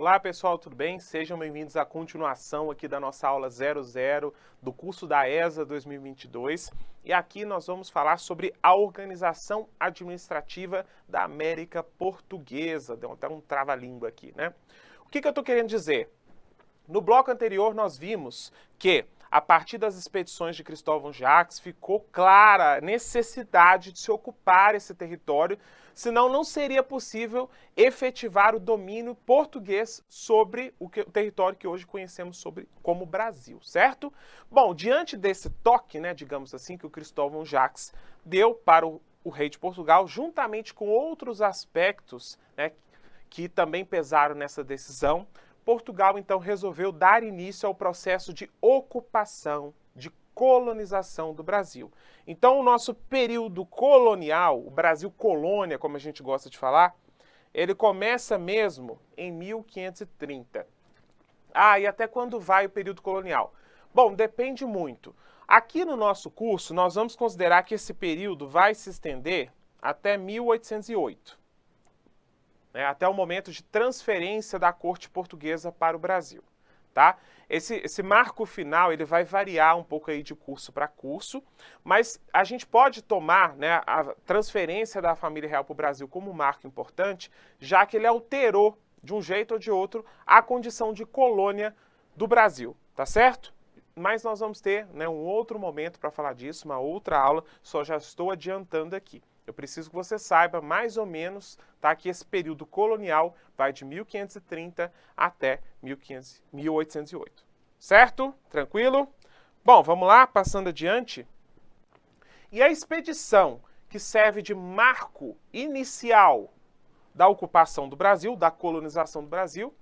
Olá pessoal, tudo bem? Sejam bem-vindos à continuação aqui da nossa aula 00 do curso da ESA 2022 e aqui nós vamos falar sobre a organização administrativa da América Portuguesa. Deu até um trava-língua aqui, né? O que eu estou querendo dizer? No bloco anterior nós vimos que a partir das expedições de Cristóvão Jacques ficou clara a necessidade de se ocupar esse território, senão não seria possível efetivar o domínio português sobre o território que hoje conhecemos como Brasil, certo? Bom, diante desse toque, digamos assim, que o Cristóvão Jacques deu para o rei de Portugal, juntamente com outros aspectos, que também pesaram nessa decisão, Portugal, então, resolveu dar início ao processo de ocupação, de colonização do Brasil. Então, o nosso período colonial, o Brasil colônia, como a gente gosta de falar, ele começa mesmo em 1530. E até quando vai o período colonial? Bom, depende muito. Aqui no nosso curso, nós vamos considerar que esse período vai se estender até 1808. Até o momento de transferência da corte portuguesa para o Brasil, tá? Esse marco final, ele vai variar um pouco aí de curso para curso, mas a gente pode tomar, a transferência da família real para o Brasil como um marco importante, já que ele alterou, de um jeito ou de outro, a condição de colônia do Brasil, tá certo? Mas nós vamos ter, um outro momento para falar disso, uma outra aula, só já estou adiantando aqui. Eu preciso que você saiba mais ou menos, tá, que esse período colonial vai de 1530 até 1808. Certo? Tranquilo? Bom, vamos lá, passando adiante. E a expedição que serve de marco inicial da ocupação do Brasil, da colonização do Brasil,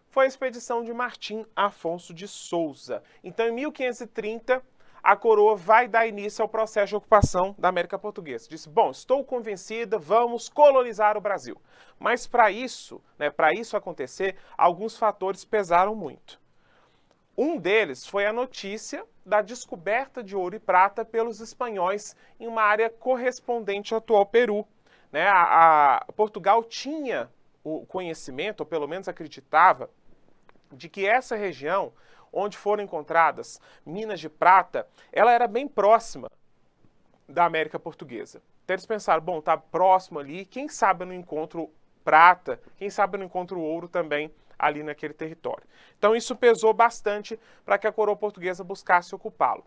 foi a expedição de Martim Afonso de Souza. Então, em 1530, a coroa vai dar início ao processo de ocupação da América Portuguesa. Disse, bom, estou convencida, vamos colonizar o Brasil. Mas para isso acontecer, alguns fatores pesaram muito. Um deles foi a notícia da descoberta de ouro e prata pelos espanhóis em uma área correspondente ao atual Peru. Portugal tinha o conhecimento, ou pelo menos acreditava, de que essa região onde foram encontradas minas de prata, ela era bem próxima da América Portuguesa. Então eles pensaram, bom, tá próximo ali, quem sabe eu não encontro prata, quem sabe eu não encontro ouro também ali naquele território. Então isso pesou bastante para que a coroa portuguesa buscasse ocupá-lo.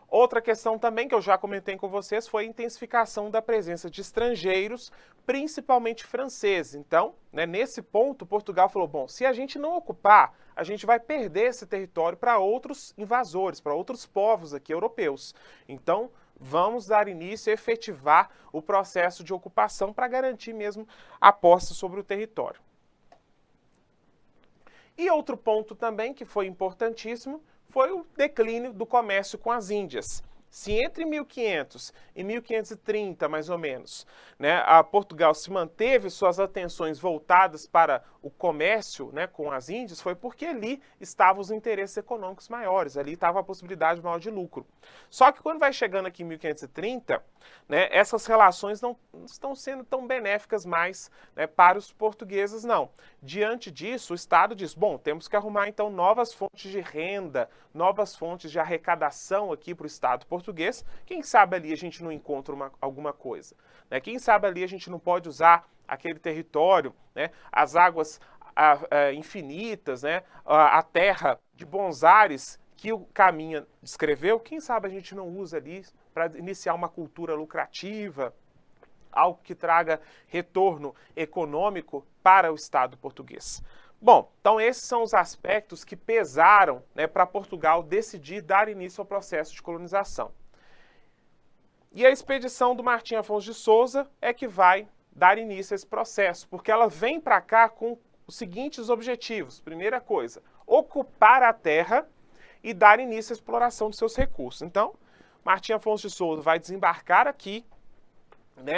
Outra questão também que eu já comentei com vocês foi a intensificação da presença de estrangeiros, principalmente franceses. Então, nesse ponto, Portugal falou, bom, se a gente não ocupar, a gente vai perder esse território para outros invasores, para outros povos aqui europeus. Então, vamos dar início a efetivar o processo de ocupação para garantir mesmo a posse sobre o território. E outro ponto também que foi importantíssimo foi o declínio do comércio com as Índias. Se entre 1500 e 1530, mais ou menos, a Portugal se manteve suas atenções voltadas para o comércio, com as Índias, foi porque ali estavam os interesses econômicos maiores, ali estava a possibilidade maior de lucro. Só que quando vai chegando aqui em 1530, essas relações não estão sendo tão benéficas mais, para os portugueses, não. Diante disso, o Estado diz, bom, temos que arrumar então novas fontes de renda, novas fontes de arrecadação aqui para o Estado português. Quem sabe ali a gente não encontra alguma coisa. Quem sabe ali a gente não pode usar aquele território, as águas infinitas, a terra de bons ares que o Caminha descreveu, quem sabe a gente não usa ali para iniciar uma cultura lucrativa, algo que traga retorno econômico para o Estado português. Bom, então esses são os aspectos que pesaram para Portugal decidir dar início ao processo de colonização. E a expedição do Martim Afonso de Souza é que vai dar início a esse processo, porque ela vem para cá com os seguintes objetivos. Primeira coisa, ocupar a terra e dar início à exploração dos seus recursos. Então, Martim Afonso de Souza vai desembarcar aqui,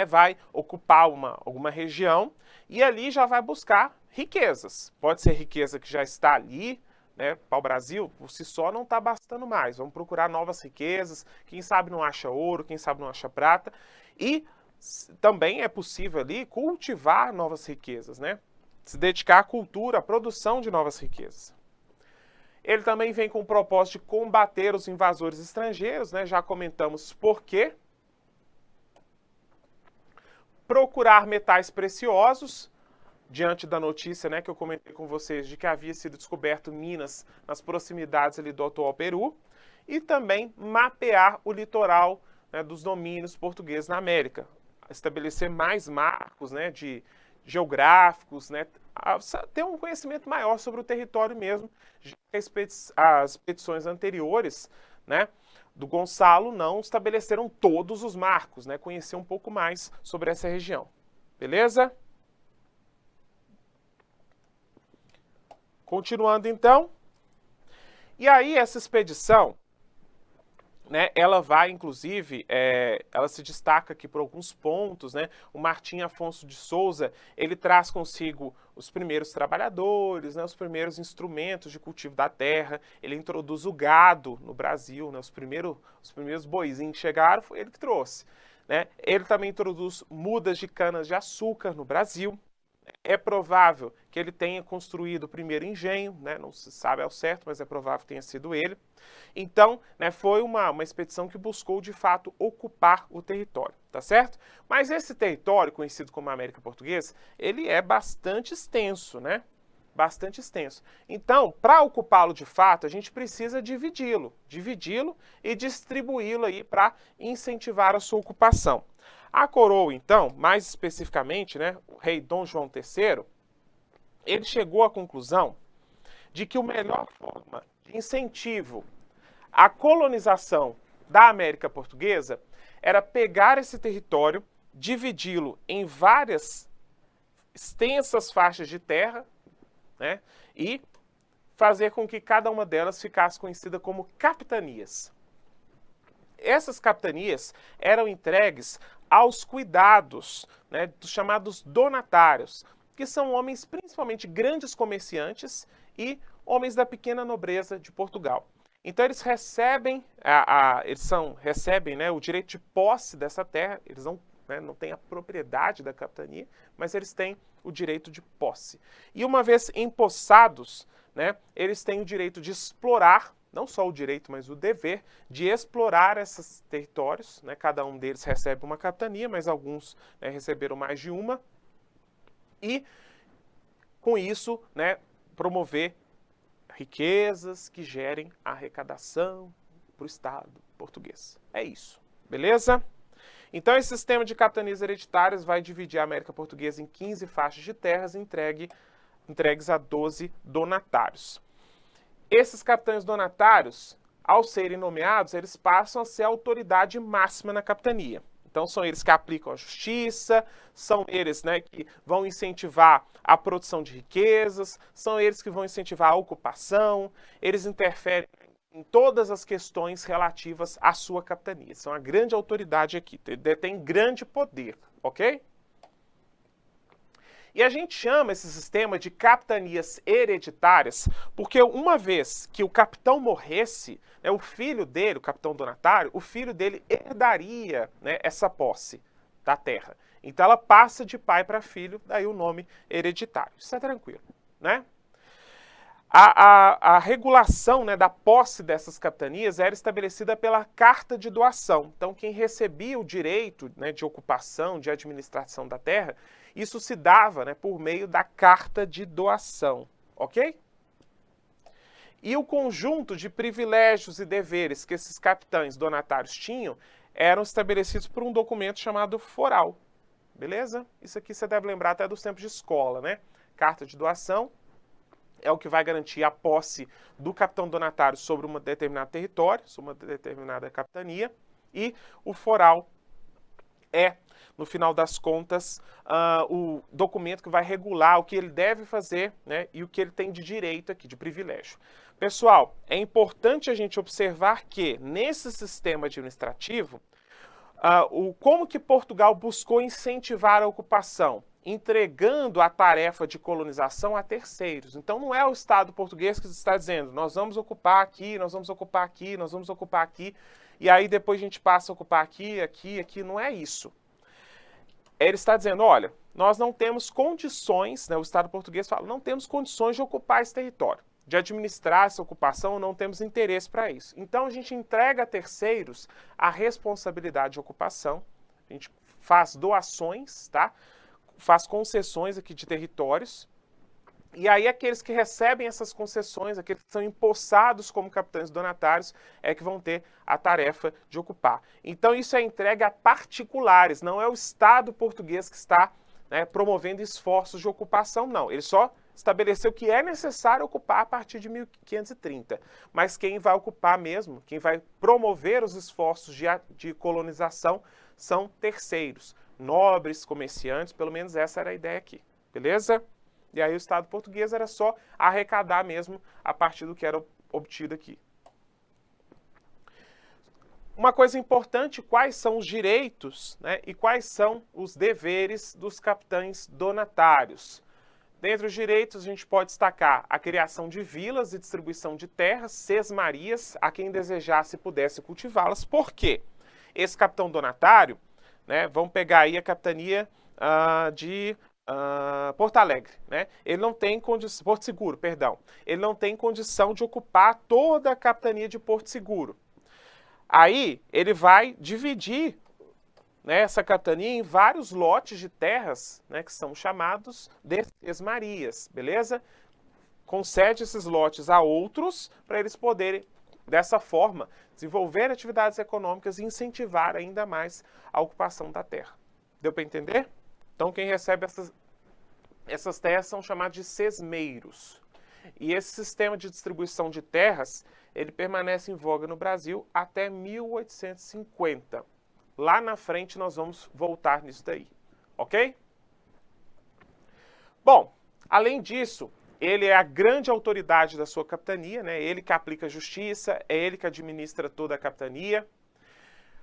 vai ocupar alguma região e ali já vai buscar riquezas. Pode ser riqueza que já está ali, para o Brasil, por si só não está bastando mais. Vamos procurar novas riquezas, quem sabe não acha ouro, quem sabe não acha prata. E também é possível ali cultivar novas riquezas, se dedicar à cultura, à produção de novas riquezas. Ele também vem com o propósito de combater os invasores estrangeiros, né? Já comentamos por quê. Procurar metais preciosos, diante da notícia, né, que eu comentei com vocês de que havia sido descoberto minas nas proximidades ali do atual Peru, e também mapear o litoral, né, dos domínios portugueses na América, estabelecer mais marcos, né, geográficos, né, ter um conhecimento maior sobre o território mesmo. As expedições anteriores, né, do Gonçalo não estabeleceram todos os marcos, né, conhecer um pouco mais sobre essa região. Beleza? Continuando então. E aí essa expedição, né, ela vai, inclusive, ela se destaca aqui por alguns pontos, né? O Martim Afonso de Souza, ele traz consigo os primeiros trabalhadores, né, os primeiros instrumentos de cultivo da terra, ele introduz o gado no Brasil, né, os primeiros boizinhos que chegaram, foi ele que trouxe, né? Ele também introduz mudas de canas de açúcar no Brasil. É provável que ele tenha construído o primeiro engenho, né? Não se sabe ao certo, mas é provável que tenha sido ele. Então, né, foi uma expedição que buscou, de fato, ocupar o território, tá certo? Mas esse território, conhecido como América Portuguesa, ele é bastante extenso, né? Bastante extenso. Então, para ocupá-lo de fato, a gente precisa dividi-lo e distribuí-lo aí para incentivar a sua ocupação. A coroa, então, mais especificamente, né, o rei Dom João III, ele chegou à conclusão de que a melhor forma de incentivo à colonização da América Portuguesa era pegar esse território, dividi-lo em várias extensas faixas de terra, né, e fazer com que cada uma delas ficasse conhecida como capitanias. Essas capitanias eram entregues aos cuidados, né, dos chamados donatários, que são homens principalmente grandes comerciantes e homens da pequena nobreza de Portugal. Então eles recebem, recebem, né, o direito de posse dessa terra, eles não têm a propriedade da capitania, mas eles têm o direito de posse. E uma vez empossados, né, eles têm o direito de explorar, não só o direito, mas o dever de explorar esses territórios, né? Cada um deles recebe uma capitania, mas alguns, né, receberam mais de uma, e com isso, né, promover riquezas que gerem arrecadação para o Estado português. É isso, beleza? Então esse sistema de capitanias hereditárias vai dividir a América Portuguesa em 15 faixas de terras entregues a 12 donatários. Esses capitães donatários, ao serem nomeados, eles passam a ser a autoridade máxima na capitania. Então são eles que aplicam a justiça, são eles, né, que vão incentivar a produção de riquezas, são eles que vão incentivar a ocupação, eles interferem em todas as questões relativas à sua capitania. São a grande autoridade aqui, detém grande poder, ok? E a gente chama esse sistema de capitanias hereditárias porque uma vez que o capitão morresse, né, o filho dele, o capitão donatário, o filho dele herdaria, né, essa posse da terra. Então ela passa de pai para filho, daí o nome hereditário. Isso é tranquilo, né? A regulação, né, da posse dessas capitanias era estabelecida pela carta de doação. Então, quem recebia o direito, né, de ocupação, de administração da terra, isso se dava, né, por meio da carta de doação, ok? E o conjunto de privilégios e deveres que esses capitães donatários tinham eram estabelecidos por um documento chamado foral, beleza? Isso aqui você deve lembrar até dos tempos de escola, né? Carta de doação é o que vai garantir a posse do capitão donatário sobre um determinado território, sobre uma determinada capitania, e o foral é, no final das contas, o documento que vai regular o que ele deve fazer, né, e o que ele tem de direito aqui, de privilégio. Pessoal, é importante a gente observar que, nesse sistema administrativo, como que Portugal buscou incentivar a ocupação? Entregando a tarefa de colonização a terceiros. Então não é o Estado português que está dizendo, nós vamos ocupar aqui, nós vamos ocupar aqui, nós vamos ocupar aqui, e aí depois a gente passa a ocupar aqui, aqui, aqui. Não é isso. Ele está dizendo, olha, nós não temos condições, né, o Estado português fala, não temos condições de ocupar esse território, de administrar essa ocupação, não temos interesse para isso. Então a gente entrega a terceiros a responsabilidade de ocupação, a gente faz doações, tá? Faz concessões aqui de territórios, e aí aqueles que recebem essas concessões, aqueles que são empossados como capitães donatários, é que vão ter a tarefa de ocupar. Então isso é entregue a particulares, não é o Estado português que está, né, promovendo esforços de ocupação, não. Ele só estabeleceu que é necessário ocupar a partir de 1530. Mas quem vai ocupar mesmo, quem vai promover os esforços de colonização são terceiros, nobres, comerciantes, pelo menos essa era a ideia aqui, beleza? E aí o Estado português era só arrecadar mesmo a partir do que era obtido aqui. Uma coisa importante, quais são os direitos, né, e quais são os deveres dos capitães donatários. Dentre os direitos, a gente pode destacar a criação de vilas e distribuição de terras, sesmarias, a quem desejasse pudesse cultivá-las. Por quê? Esse capitão donatário, né, vamos pegar aí a capitania de Porto Alegre, né? Ele não tem condição, Porto Seguro, perdão. Ele não tem condição de ocupar toda a capitania de Porto Seguro. Aí ele vai dividir, né, essa capitania em vários lotes de terras, né, que são chamados de sesmarias, beleza? Concede esses lotes a outros para eles poderem, dessa forma, desenvolver atividades econômicas e incentivar ainda mais a ocupação da terra. Deu para entender? Então quem recebe essas terras são chamados de sesmeiros. E esse sistema de distribuição de terras, ele permanece em voga no Brasil até 1850. Lá na frente nós vamos voltar nisso daí, ok? Bom, além disso, ele é a grande autoridade da sua capitania, né? Ele que aplica a justiça, é ele que administra toda a capitania.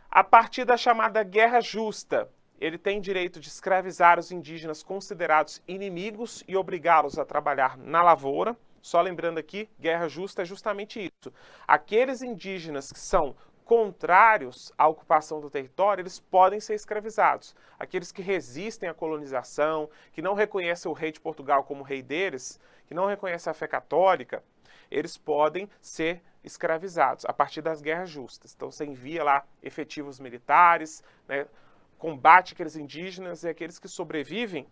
A partir da chamada Guerra Justa, ele tem direito de escravizar os indígenas considerados inimigos e obrigá-los a trabalhar na lavoura. Só lembrando aqui, Guerra Justa é justamente isso. Aqueles indígenas que são contrários à ocupação do território, eles podem ser escravizados. Aqueles que resistem à colonização, que não reconhecem o rei de Portugal como rei deles, que não reconhecem a fé católica, eles podem ser escravizados a partir das guerras justas. Então você envia lá efetivos militares, né, combate aqueles indígenas e aqueles que sobrevivem,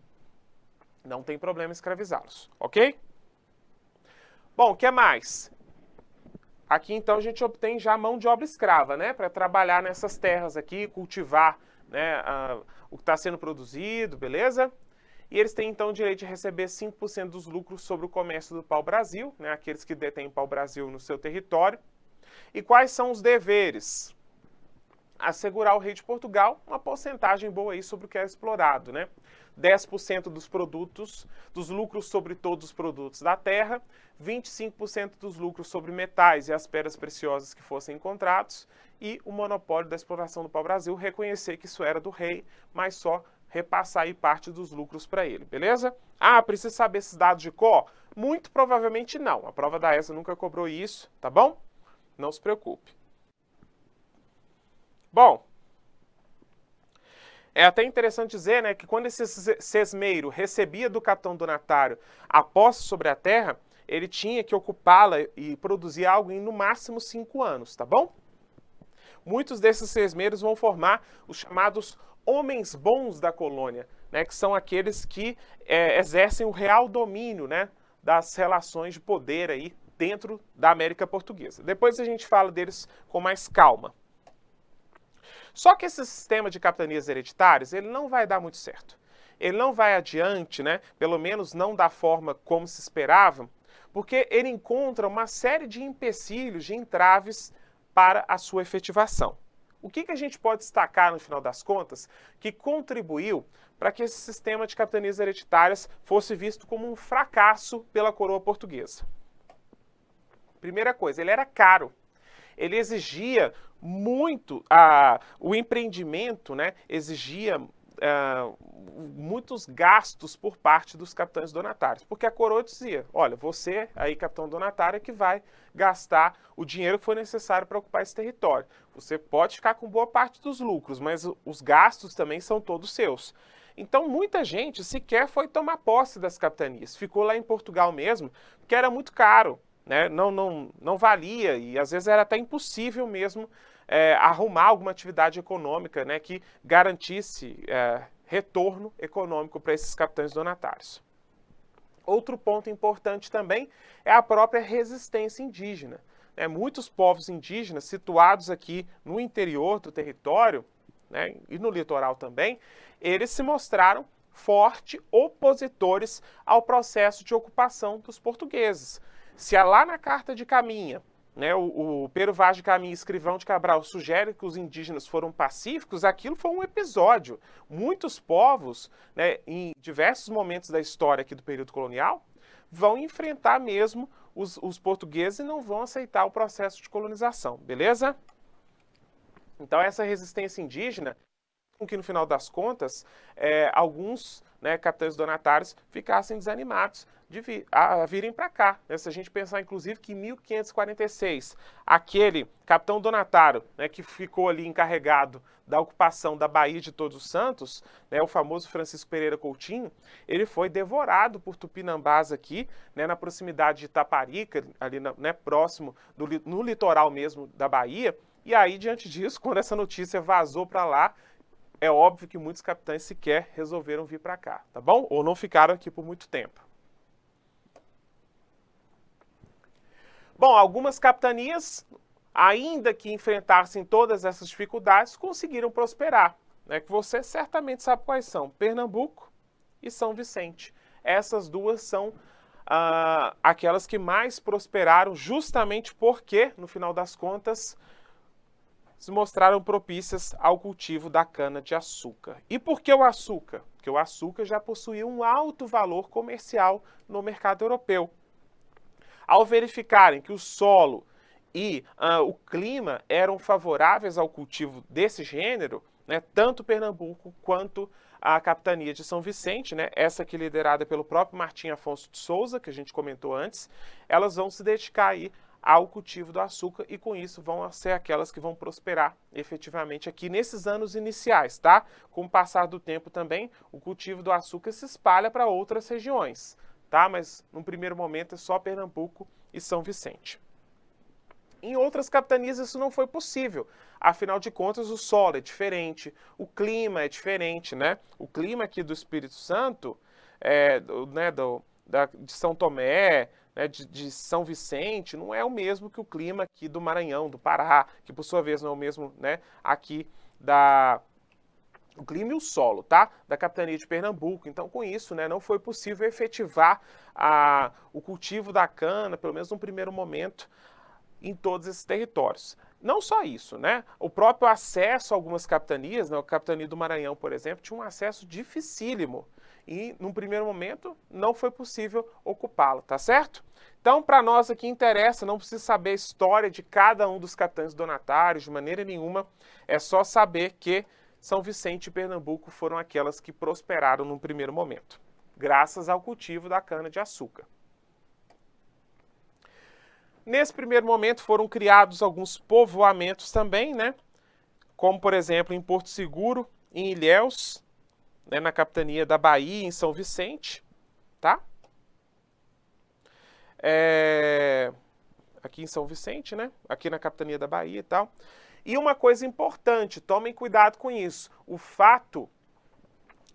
não tem problema escravizá-los, ok? Bom, o que mais? Aqui então a gente obtém já mão de obra escrava, né, para trabalhar nessas terras aqui, cultivar, né, o que está sendo produzido, beleza? E eles têm então o direito de receber 5% dos lucros sobre o comércio do pau-brasil, né, aqueles que detêm pau-brasil no seu território. E quais são os deveres? Assegurar ao rei de Portugal uma porcentagem boa aí sobre o que é explorado, né? 10% dos produtos, dos lucros sobre todos os produtos da terra, 25% dos lucros sobre metais e as pedras preciosas que fossem encontrados, e o monopólio da exploração do pau-brasil, reconhecer que isso era do rei, mas só repassar aí parte dos lucros para ele, beleza? Ah, precisa saber esses dados de cor? Muito provavelmente não, a prova da ESA nunca cobrou isso, tá bom? Não se preocupe. Bom, é até interessante dizer, né, que quando esse sesmeiro recebia do capitão donatário a posse sobre a terra, ele tinha que ocupá-la e produzir algo em no máximo 5 anos, tá bom? Muitos desses sesmeiros vão formar os chamados homens bons da colônia, né, que são aqueles que exercem o real domínio, né, das relações de poder aí dentro da América Portuguesa. Depois a gente fala deles com mais calma. Só que esse sistema de capitanias hereditárias, ele não vai dar muito certo. Ele não vai adiante, né? Pelo menos não da forma como se esperava, porque ele encontra uma série de empecilhos, de entraves para a sua efetivação. O que a gente pode destacar, no final das contas, que contribuiu para que esse sistema de capitanias hereditárias fosse visto como um fracasso pela coroa portuguesa? Primeira coisa, ele era caro. Ele exigia muito, o empreendimento, né, exigia muitos gastos por parte dos capitães donatários, porque a coroa dizia, olha, você aí, capitão donatário, é que vai gastar o dinheiro que for necessário para ocupar esse território. Você pode ficar com boa parte dos lucros, mas os gastos também são todos seus. Então muita gente sequer foi tomar posse das capitanias, ficou lá em Portugal mesmo, porque era muito caro, né? Não valia e às vezes era até impossível mesmo arrumar alguma atividade econômica, né, que garantisse retorno econômico para esses capitães donatários. Outro ponto importante também é a própria resistência indígena. Muitos povos indígenas situados aqui no interior do território, né, e no litoral também, eles se mostraram fortes opositores ao processo de ocupação dos portugueses. Se lá na Carta de Caminha, né, o Pero Vaz de Caminha, escrivão de Cabral, sugere que os indígenas foram pacíficos, aquilo foi um episódio. Muitos povos, né, em diversos momentos da história aqui do período colonial, vão enfrentar mesmo os portugueses e não vão aceitar o processo de colonização, beleza? Então essa resistência indígena, com que no final das contas, alguns, né, capitães donatários ficassem desanimados de virem para cá. Né? Se a gente pensar, inclusive, que em 1546, aquele capitão donatário, né, que ficou ali encarregado da ocupação da Baía de Todos os Santos, né, o famoso Francisco Pereira Coutinho, ele foi devorado por tupinambás aqui, né, na proximidade de Taparica, ali né, próximo, no litoral mesmo da Bahia. E aí, diante disso, quando essa notícia vazou para lá, é óbvio que muitos capitães sequer resolveram vir para cá, tá bom? Ou não ficaram aqui por muito tempo. Bom, algumas capitanias, ainda que enfrentassem todas essas dificuldades, conseguiram prosperar, né? Que você certamente sabe quais são: Pernambuco e São Vicente. Essas duas são aquelas que mais prosperaram, justamente porque, no final das contas, se mostraram propícias ao cultivo da cana-de-açúcar. E por que o açúcar? Porque o açúcar já possuía um alto valor comercial no mercado europeu. Ao verificarem que o solo e o clima eram favoráveis ao cultivo desse gênero, né, tanto Pernambuco quanto a capitania de São Vicente, né, essa aqui liderada pelo próprio Martim Afonso de Souza, que a gente comentou antes, elas vão se dedicar aí ao cultivo do açúcar e com isso vão ser aquelas que vão prosperar efetivamente aqui nesses anos iniciais, tá? Com o passar do tempo também, o cultivo do açúcar se espalha para outras regiões, tá? Mas num primeiro momento é só Pernambuco e São Vicente. Em outras capitanias isso não foi possível, afinal de contas o solo é diferente, o clima é diferente, né? O clima aqui do Espírito Santo, de São Tomé, né, de São Vicente, não é o mesmo que o clima aqui do Maranhão, do Pará, que por sua vez não é o mesmo, né, aqui o clima e o solo, tá? Da capitania de Pernambuco. Então, com isso, né, não foi possível efetivar o cultivo da cana, pelo menos num primeiro momento, em todos esses territórios. Não só isso, né? O próprio acesso a algumas capitanias, né, a capitania do Maranhão, por exemplo, tinha um acesso dificílimo e, num primeiro momento, não foi possível ocupá-lo, tá certo? Então, para nós aqui interessa, não precisa saber a história de cada um dos capitães donatários, de maneira nenhuma, é só saber que São Vicente e Pernambuco foram aquelas que prosperaram num primeiro momento, graças ao cultivo da cana-de-açúcar. Nesse primeiro momento foram criados alguns povoamentos também, né? Como, por exemplo, em Porto Seguro, em Ilhéus, né, na capitania da Bahia, em São Vicente, tá? Aqui em São Vicente, né? Aqui na capitania da Bahia e tal. E uma coisa importante, tomem cuidado com isso. O fato,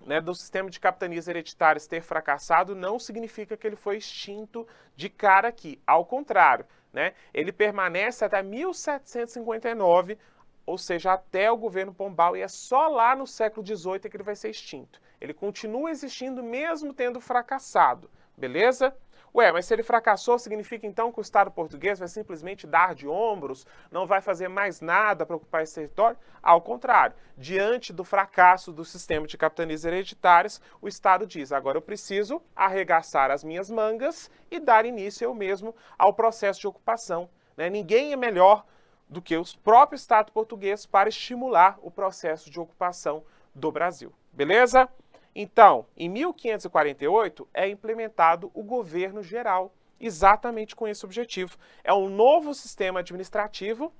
né, do sistema de capitanias hereditárias ter fracassado não significa que ele foi extinto de cara aqui. Ao contrário, né, ele permanece até 1759, ou seja, até o governo Pombal, e é só lá no século XVIII que ele vai ser extinto. Ele continua existindo mesmo tendo fracassado, beleza? Ué, mas se ele fracassou, significa então que o Estado português vai simplesmente dar de ombros, não vai fazer mais nada para ocupar esse território? Ao contrário, diante do fracasso do sistema de capitanias hereditárias, o Estado diz: agora eu preciso arregaçar as minhas mangas e dar início eu mesmo ao processo de ocupação. Né? Ninguém é melhor do que o próprio Estado português para estimular o processo de ocupação do Brasil. Beleza? Então, em 1548 é implementado o governo geral, exatamente com esse objetivo. É um novo sistema administrativo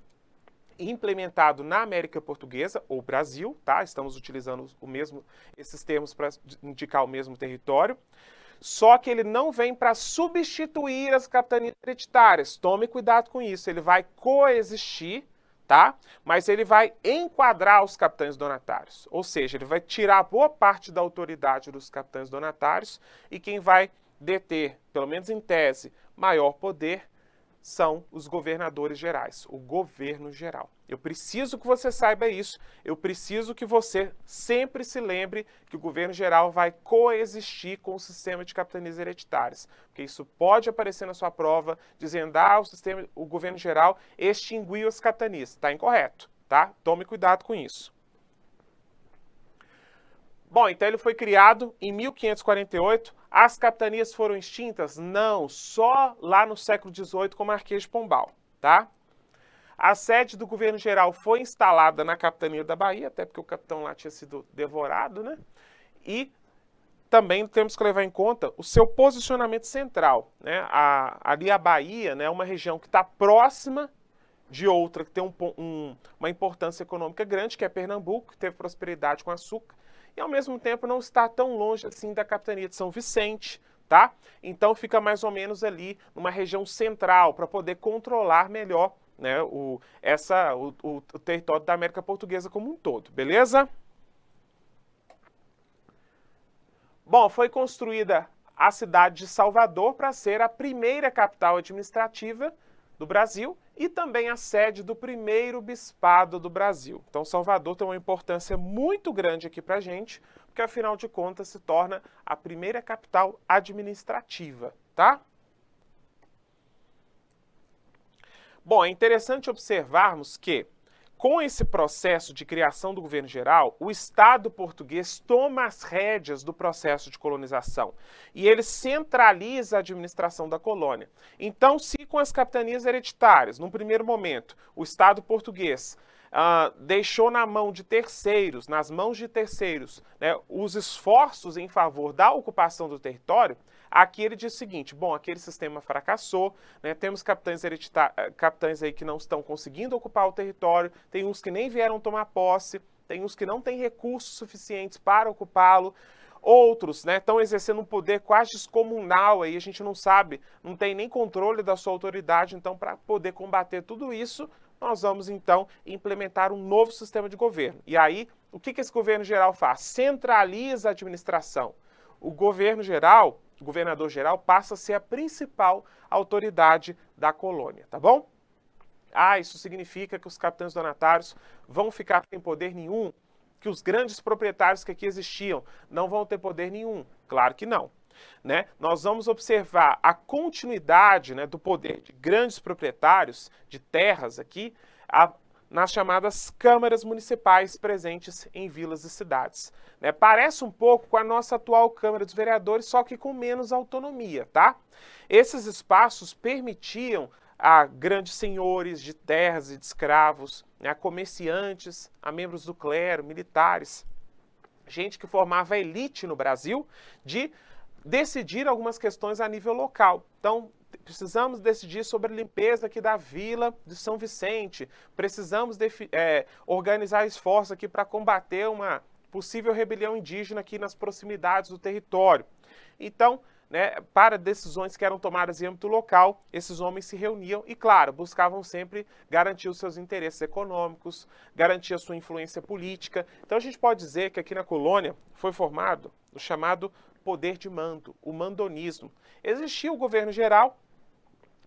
implementado na América Portuguesa, ou Brasil, tá? Estamos utilizando esses termos para indicar o mesmo território. Só que ele não vem para substituir as capitanias hereditárias. Tome cuidado com isso. Ele vai coexistir, tá? Mas ele vai enquadrar os capitães donatários. Ou seja, ele vai tirar boa parte da autoridade dos capitães donatários e quem vai deter, pelo menos em tese, maior poder são os governadores gerais, o governo geral. Eu preciso que você saiba isso, eu preciso que você sempre se lembre que o governo geral vai coexistir com o sistema de capitanias hereditárias, porque isso pode aparecer na sua prova, dizendo, o governo geral extinguiu as capitanias. Está incorreto, tá? Tome cuidado com isso. Bom, então ele foi criado em 1548. As capitanias foram extintas? Não, só lá no século XVIII com o Marquês de Pombal, tá? A sede do governo geral foi instalada na capitania da Bahia, até porque o capitão lá tinha sido devorado, né? E também temos que levar em conta o seu posicionamento central, né? Ali a Bahia, né, é uma região que está próxima de outra que tem uma importância econômica grande, que é Pernambuco, que teve prosperidade com açúcar, e ao mesmo tempo não está tão longe assim da capitania de São Vicente, tá? Então fica mais ou menos ali numa região central para poder controlar melhor, né, o território da América Portuguesa como um todo, beleza? Bom, foi construída a cidade de Salvador para ser a primeira capital administrativa do Brasil e também a sede do primeiro bispado do Brasil. Então, Salvador tem uma importância muito grande aqui para a gente, porque afinal de contas se torna a primeira capital administrativa, tá? Bom, é interessante observarmos que, com esse processo de criação do governo geral, o Estado português toma as rédeas do processo de colonização e ele centraliza a administração da colônia. Então, se com as capitanias hereditárias, num primeiro momento, o Estado português deixou nas mãos de terceiros, né, os esforços em favor da ocupação do território, aqui ele diz o seguinte, bom, aquele sistema fracassou, né, temos capitães aí que não estão conseguindo ocupar o território, tem uns que nem vieram tomar posse, tem uns que não têm recursos suficientes para ocupá-lo, outros, né, estão exercendo um poder quase descomunal, aí a gente não sabe, não tem nem controle da sua autoridade, então para poder combater tudo isso, nós vamos então implementar um novo sistema de governo. E aí, o que esse governo geral faz? Centraliza a administração. O governador geral passa a ser a principal autoridade da colônia, tá bom? Isso significa que os capitães donatários vão ficar sem poder nenhum, que os grandes proprietários que aqui existiam não vão ter poder nenhum. Claro que não. Né? Nós vamos observar a continuidade, né, do poder de grandes proprietários de terras aqui nas chamadas câmaras municipais presentes em vilas e cidades. Né? Parece um pouco com a nossa atual Câmara dos Vereadores, só que com menos autonomia, tá? Esses espaços permitiam a grandes senhores de terras e de escravos, né, a comerciantes, a membros do clero, militares, gente que formava a elite no Brasil, de decidir algumas questões a nível local. Então, precisamos decidir sobre a limpeza aqui da vila de São Vicente, precisamos organizar esforços aqui para combater uma possível rebelião indígena aqui nas proximidades do território. Então, né, para decisões que eram tomadas em âmbito local, esses homens se reuniam e, claro, buscavam sempre garantir os seus interesses econômicos, garantir a sua influência política. Então, a gente pode dizer que aqui na colônia foi formado o chamado poder de mando, o mandonismo. Existia o governo geral,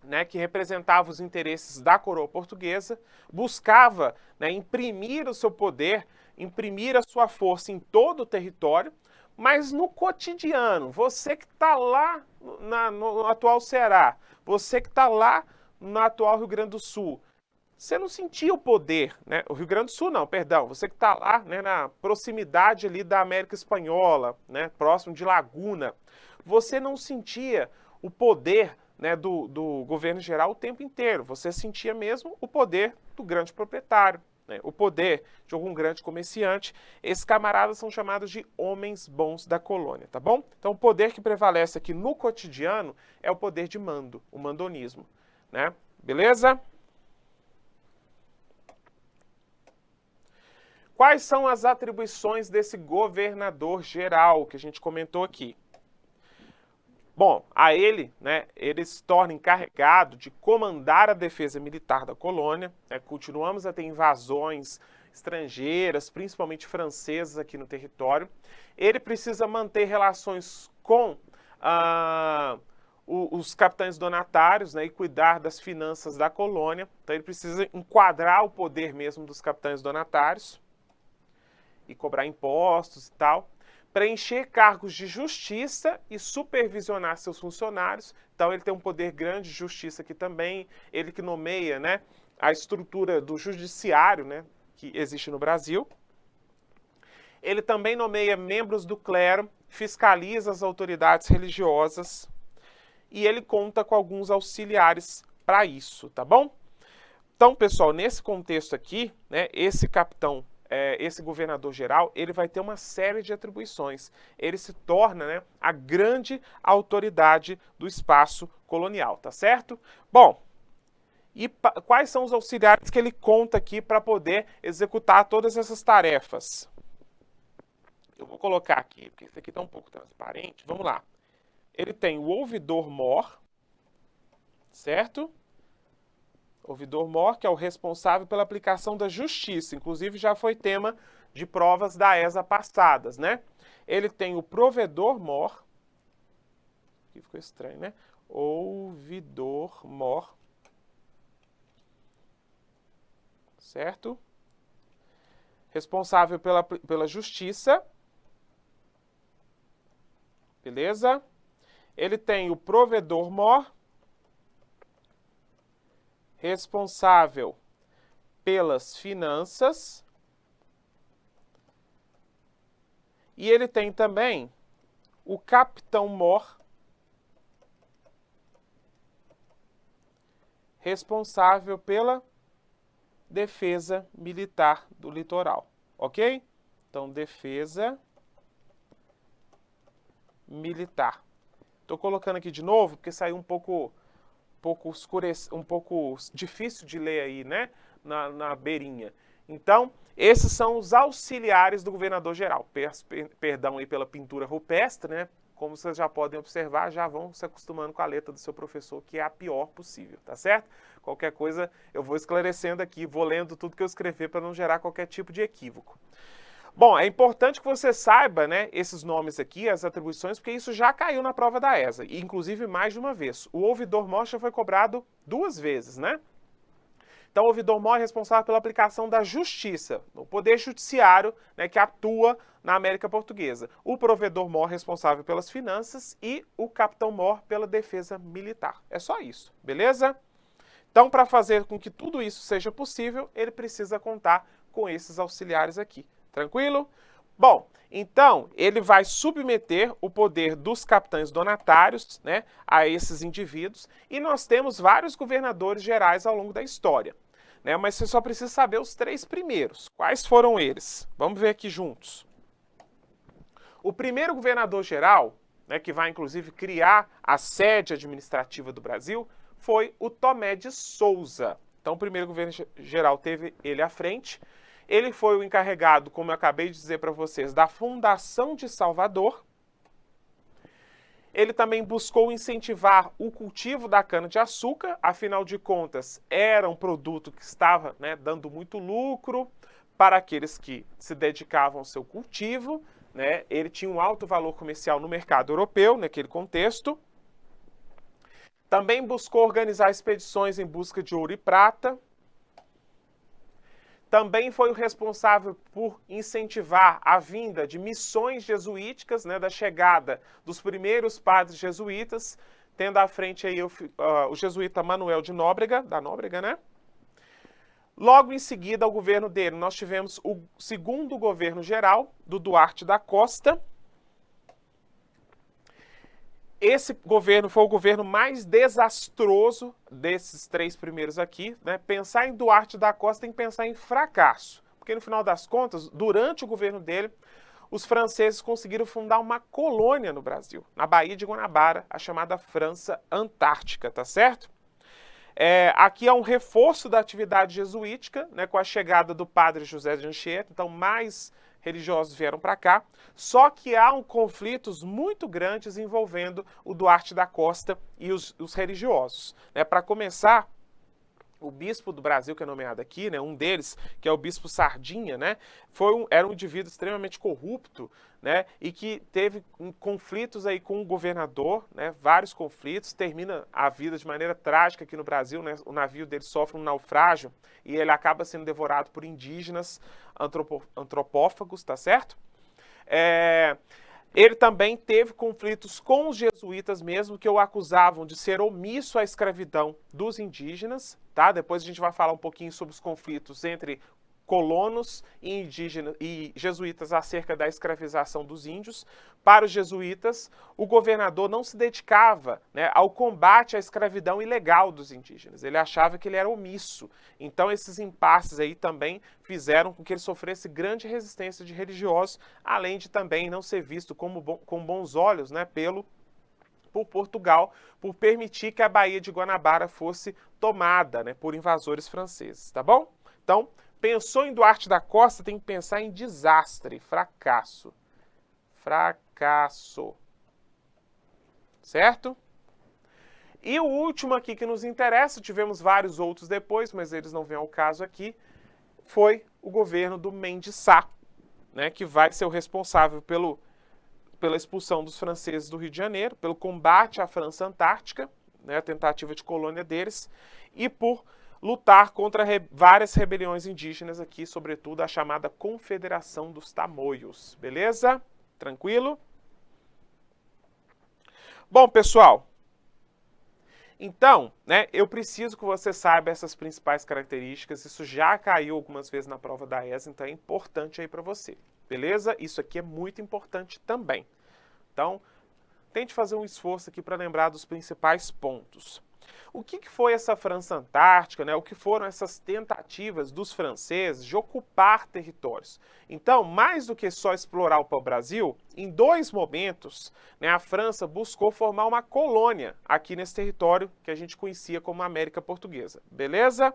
né, que representava os interesses da coroa portuguesa, buscava, né, imprimir o seu poder, imprimir a sua força em todo o território, mas no cotidiano, você que está lá no atual Ceará, você que está lá no atual Rio Grande do Sul, você não sentia o poder, né? O Rio Grande do Sul não, perdão, você que está lá, né, na proximidade ali da América Espanhola, né, próximo de Laguna, você não sentia o poder, né, do governo geral o tempo inteiro, você sentia mesmo o poder do grande proprietário, né, o poder de algum grande comerciante. Esses camaradas são chamados de homens bons da colônia, tá bom? Então o poder que prevalece aqui no cotidiano é o poder de mando, o mandonismo, né? Beleza? Quais são as atribuições desse governador-geral que a gente comentou aqui? Bom, a ele, né, ele se torna encarregado de comandar a defesa militar da colônia, né, continuamos a ter invasões estrangeiras, principalmente francesas aqui no território. Ele precisa manter relações com os capitães donatários, né, e cuidar das finanças da colônia. Então ele precisa enquadrar o poder mesmo dos capitães donatários e cobrar impostos e tal. Preencher cargos de justiça e supervisionar seus funcionários. Então ele tem um poder grande de justiça aqui também. Ele que nomeia, né, a estrutura do judiciário, né, que existe no Brasil. Ele também nomeia membros do clero, fiscaliza as autoridades religiosas e ele conta com alguns auxiliares para isso, tá bom? Então, pessoal, nesse contexto aqui, né, esse capitão, esse governador-geral, ele vai ter uma série de atribuições. Ele se torna, né, a grande autoridade do espaço colonial, tá certo? Bom, e quais são os auxiliares que ele conta aqui para poder executar todas essas tarefas? Eu vou colocar aqui, porque isso aqui está um pouco transparente. Vamos lá. Ele tem o ouvidor-mor, certo? Ouvidor-mor, que é o responsável pela aplicação da justiça. Inclusive, já foi tema de provas da ESA passadas, né? Ele tem o provedor-mor. Aqui ficou estranho, né? Ouvidor-mor. Certo? Responsável pela justiça. Beleza? Ele tem o provedor-mor, responsável pelas finanças. E ele tem também o capitão-mor, responsável pela defesa militar do litoral, ok? Então, defesa militar. Estou colocando aqui de novo, porque saiu um pouco difícil de ler aí, né? Na beirinha. Então, esses são os auxiliares do governador-geral. Perdão aí pela pintura rupestre, né? Como vocês já podem observar, já vão se acostumando com a letra do seu professor, que é a pior possível, tá certo? Qualquer coisa eu vou esclarecendo aqui, vou lendo tudo que eu escrever para não gerar qualquer tipo de equívoco. Bom, é importante que você saiba, né, esses nomes aqui, as atribuições, porque isso já caiu na prova da ESA, e inclusive mais de uma vez. O ouvidor-mor já foi cobrado 2 vezes, né? Então, o ouvidor-mor é responsável pela aplicação da justiça, o poder judiciário, né, que atua na América Portuguesa. O provedor-mor responsável pelas finanças e o capitão-mor pela defesa militar. É só isso, beleza? Então, para fazer com que tudo isso seja possível, ele precisa contar com esses auxiliares aqui. Tranquilo? Bom, então ele vai submeter o poder dos capitães donatários, né, a esses indivíduos, e nós temos vários governadores gerais ao longo da história, né, mas você só precisa saber os 3 primeiros. Quais foram eles? Vamos ver aqui juntos. O primeiro governador geral, né, que vai inclusive criar a sede administrativa do Brasil, foi o Tomé de Souza. Então o primeiro governo geral teve ele à frente. Ele foi o encarregado, como eu acabei de dizer para vocês, da fundação de Salvador. Ele também buscou incentivar o cultivo da cana-de-açúcar, afinal de contas, era um produto que estava, né, dando muito lucro para aqueles que se dedicavam ao seu cultivo, né? Ele tinha um alto valor comercial no mercado europeu, naquele contexto. Também buscou organizar expedições em busca de ouro e prata. Também foi o responsável por incentivar a vinda de missões jesuíticas, né, da chegada dos primeiros padres jesuítas, tendo à frente aí o jesuíta Manuel de Nóbrega, da Nóbrega, né? Logo em seguida ao governo dele, nós tivemos o segundo governo geral, do Duarte da Costa. Esse governo foi o governo mais desastroso desses 3 primeiros aqui, né? Pensar em Duarte da Costa tem que pensar em fracasso, porque no final das contas, durante o governo dele, os franceses conseguiram fundar uma colônia no Brasil, na Baía de Guanabara, a chamada França Antártica, tá certo? Aqui é um reforço da atividade jesuítica, né, com a chegada do padre José de Anchieta, então mais religiosos vieram para cá, só que há conflitos muito grandes envolvendo o Duarte da Costa e os religiosos. Para começar, o bispo do Brasil, que é nomeado aqui, né, um deles, que é o bispo Sardinha, né, era um indivíduo extremamente corrupto, né, e que teve conflitos aí com o governador, né, vários conflitos, termina a vida de maneira trágica aqui no Brasil, né, o navio dele sofre um naufrágio e ele acaba sendo devorado por indígenas antropófagos, tá certo? Ele também teve conflitos com os jesuítas mesmo, que o acusavam de ser omisso à escravidão dos indígenas, tá? Depois a gente vai falar um pouquinho sobre os conflitos entre colonos e indígenas e jesuítas acerca da escravização dos índios. Para os jesuítas, o governador não se dedicava, né, ao combate à escravidão ilegal dos indígenas. Ele achava que ele era omisso. Então esses impasses aí também fizeram com que ele sofresse grande resistência de religiosos, além de também não ser visto com bons olhos, né, por Portugal, por permitir que a Baía de Guanabara fosse tomada, né, por invasores franceses, tá bom? Então, pensou em Duarte da Costa, tem que pensar em desastre, fracasso. Fracasso. Certo? E o último aqui que nos interessa, tivemos vários outros depois, mas eles não vêm ao caso aqui, foi o governo do Mendes Sá, né, que vai ser o responsável pela expulsão dos franceses do Rio de Janeiro, pelo combate à França Antártica, né, a tentativa de colônia deles, e por lutar contra várias rebeliões indígenas aqui, sobretudo a chamada Confederação dos Tamoios. Beleza? Tranquilo? Bom, pessoal, então, né, eu preciso que você saiba essas principais características. Isso já caiu algumas vezes na prova da ESA, então é importante aí para você. Beleza? Isso aqui é muito importante também. Então, tente fazer um esforço aqui para lembrar dos principais pontos. O que foi essa França Antártica, né? O que foram essas tentativas dos franceses de ocupar territórios? Então, mais do que só explorar o pau-brasil, em dois momentos, né, a França buscou formar uma colônia aqui nesse território que a gente conhecia como América Portuguesa. Beleza?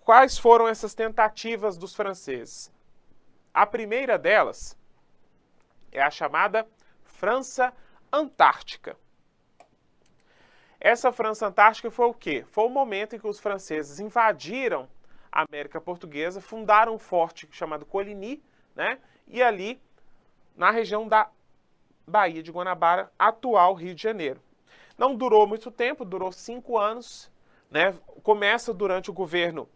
Quais foram essas tentativas dos franceses? A primeira delas é a chamada França Antártica. Essa França Antártica foi o quê? Foi o momento em que os franceses invadiram a América Portuguesa, fundaram um forte chamado Coligny, né? E ali, na região da Baía de Guanabara, atual Rio de Janeiro. Não durou muito tempo, durou 5 anos, né? Começa durante o governo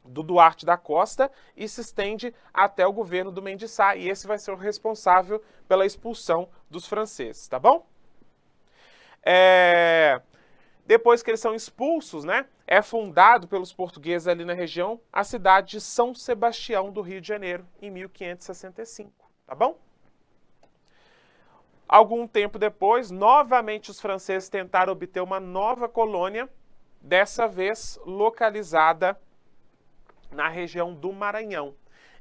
do Duarte da Costa e se estende até o governo do Mendes Sá, e esse vai ser o responsável pela expulsão dos franceses, tá bom? Depois que eles são expulsos, né, é fundado pelos portugueses ali na região a cidade de São Sebastião do Rio de Janeiro, em 1565, tá bom? Algum tempo depois, novamente os franceses tentaram obter uma nova colônia, dessa vez localizada na região do Maranhão.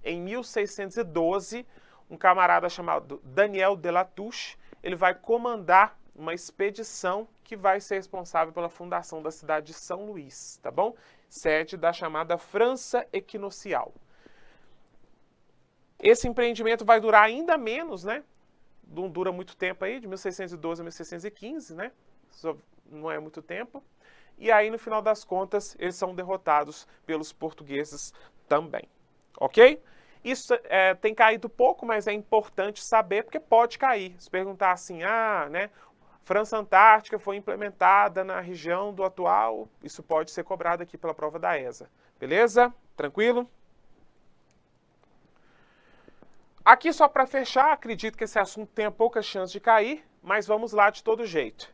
Em 1612, um camarada chamado Daniel de Latouche, ele vai comandar uma expedição que vai ser responsável pela fundação da cidade de São Luís, tá bom? Sede da chamada França Equinocial. Esse empreendimento vai durar ainda menos, né? Não dura muito tempo aí, de 1612 a 1615, né? Isso não é muito tempo. E aí, no final das contas, eles são derrotados pelos portugueses também, ok? Isso tem caído pouco, mas é importante saber, porque pode cair. Se perguntar assim, né? França Antártica foi implementada na região do atual, isso pode ser cobrado aqui pela prova da ESA. Beleza? Tranquilo? Aqui só para fechar, acredito que esse assunto tenha pouca chance de cair, mas vamos lá de todo jeito.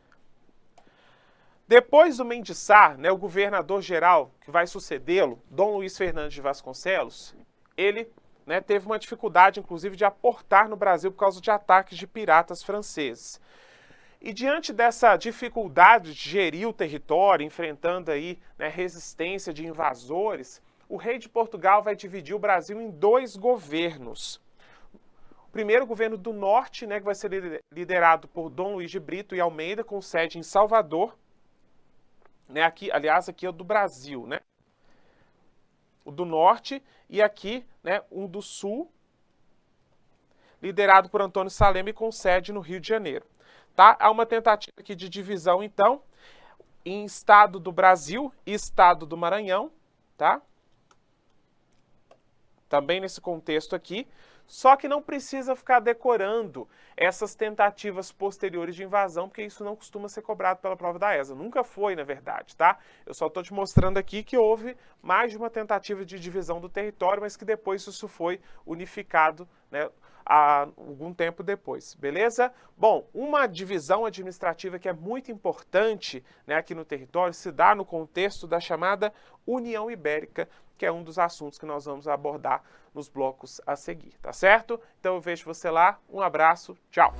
Depois do Mendes Sá, né, o governador-geral que vai sucedê-lo, Dom Luiz Fernandes de Vasconcelos, ele, né, teve uma dificuldade, inclusive, de aportar no Brasil por causa de ataques de piratas franceses. E diante dessa dificuldade de gerir o território, enfrentando aí, né, resistência de invasores, o rei de Portugal vai dividir o Brasil em 2 governos. O primeiro governo do norte, né, que vai ser liderado por Dom Luís de Brito e Almeida, com sede em Salvador, né? Aqui, aliás, aqui é o do Brasil, né? O do norte e aqui, né, um do sul, liderado por Antônio Saleme, com sede no Rio de Janeiro. Tá? Há uma tentativa aqui de divisão, então, em estado do Brasil e estado do Maranhão, tá? Também nesse contexto aqui, só que não precisa ficar decorando essas tentativas posteriores de invasão, porque isso não costuma ser cobrado pela prova da ESA. Nunca foi, na verdade, tá? Eu só estou te mostrando aqui que houve mais de uma tentativa de divisão do território, mas que depois isso foi unificado, né, há algum tempo depois, beleza? Bom, uma divisão administrativa que é muito importante, né, aqui no território se dá no contexto da chamada União Ibérica, que é um dos assuntos que nós vamos abordar nos blocos a seguir, tá certo? Então eu vejo você lá, um abraço, tchau!